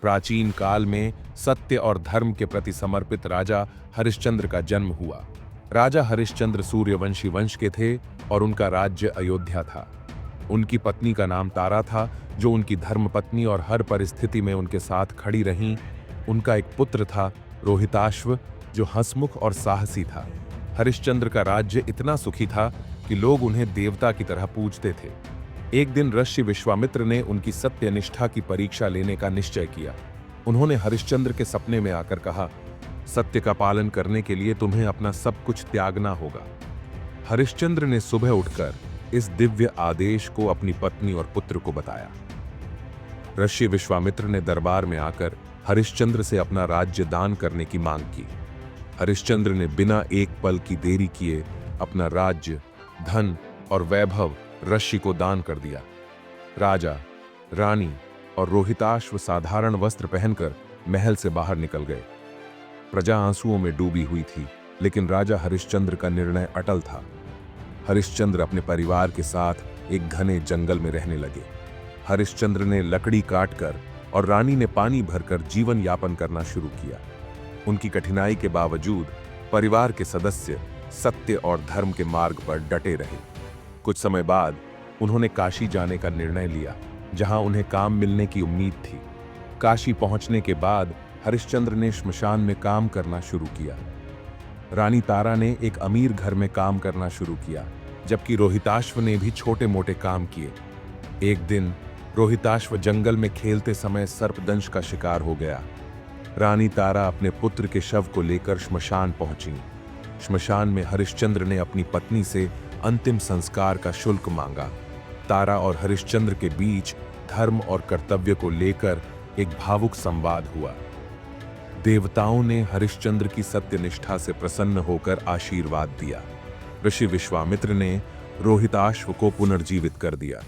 प्राचीन काल में सत्य और धर्म के प्रति समर्पित राजा हरिश्चंद्र का जन्म हुआ। राजा हरिश्चंद्र सूर्यवंशी वंश के थे और उनका राज्य अयोध्या था। उनकी पत्नी का नाम तारा था, जो उनकी धर्मपत्नी और हर परिस्थिति में उनके साथ खड़ी रहीं। उनका एक पुत्र था, रोहिताश्व, जो हंसमुख और साहसी था। हरिश्चंद्र का राज्य इतना सुखी था कि लोग उन्हें देवता की तरह पूजते थे। एक दिन ऋषि विश्वामित्र ने उनकी सत्यनिष्ठा की परीक्षा लेने का निश्चय किया। उन्होंने हरिश्चंद्र के सपने में आकर कहा, सत्य का पालन करने के लिए तुम्हें अपना सब कुछ त्यागना होगा। हरिश्चंद्र ने सुबह उठकर इस दिव्य आदेश को अपनी पत्नी और पुत्र को बताया। ऋषि विश्वामित्र ने दरबार में आकर हरिश्चंद्र से अपना राज्य दान करने की मांग की। हरिश्चंद्र ने बिना एक पल की देरी किए अपना राज्य, धन और वैभव ऋषि को दान कर दिया। राजा, रानी और रोहिताश्व साधारण वस्त्र पहनकर महल से बाहर निकल गए। प्रजा आंसुओं में डूबी हुई थी, लेकिन राजा हरिश्चंद्र का निर्णय अटल था। हरिश्चंद्र अपने परिवार के साथ एक घने जंगल में रहने लगे। हरिश्चंद्र ने लकड़ी काटकर और रानी ने पानी भरकर जीवन यापन करना शुरू किया। उनकी कठिनाई के बावजूद परिवार के सदस्य सत्य और धर्म के मार्ग पर डटे रहे। कुछ समय बाद उन्होंने काशी जाने का निर्णय लिया, जहां उन्हें काम मिलने की उम्मीद थी। काशी पहुंचने के बाद हरिश्चंद्र ने श्मशान में काम करना शुरू किया। रानी तारा ने एक अमीर घर में काम करना शुरू किया, जबकि रोहिताश्व ने भी छोटे मोटे काम किए। एक दिन रोहिताश्व जंगल में खेलते समय सर्पदंश का शिकार हो गया। रानी तारा अपने पुत्र के शव को लेकर श्मशान पहुंची। श्मशान में हरिश्चंद्र ने अपनी पत्नी से अंतिम संस्कार का शुल्क मांगा। तारा और हरिश्चंद्र के बीच धर्म और कर्तव्य को लेकर एक भावुक संवाद हुआ। देवताओं ने हरिश्चंद्र की सत्यनिष्ठा से प्रसन्न होकर आशीर्वाद दिया। ऋषि विश्वामित्र ने रोहिताश्व को पुनर्जीवित कर दिया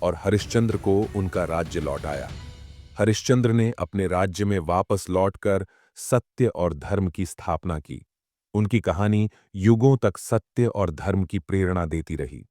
और हरिश्चंद्र को उनका राज्य लौटाया। हरिश्चंद्र ने अपने राज्य में वापस लौटकर सत्य और धर्म की स्थापना की। उनकी कहानी युगों तक सत्य और धर्म की प्रेरणा देती रही।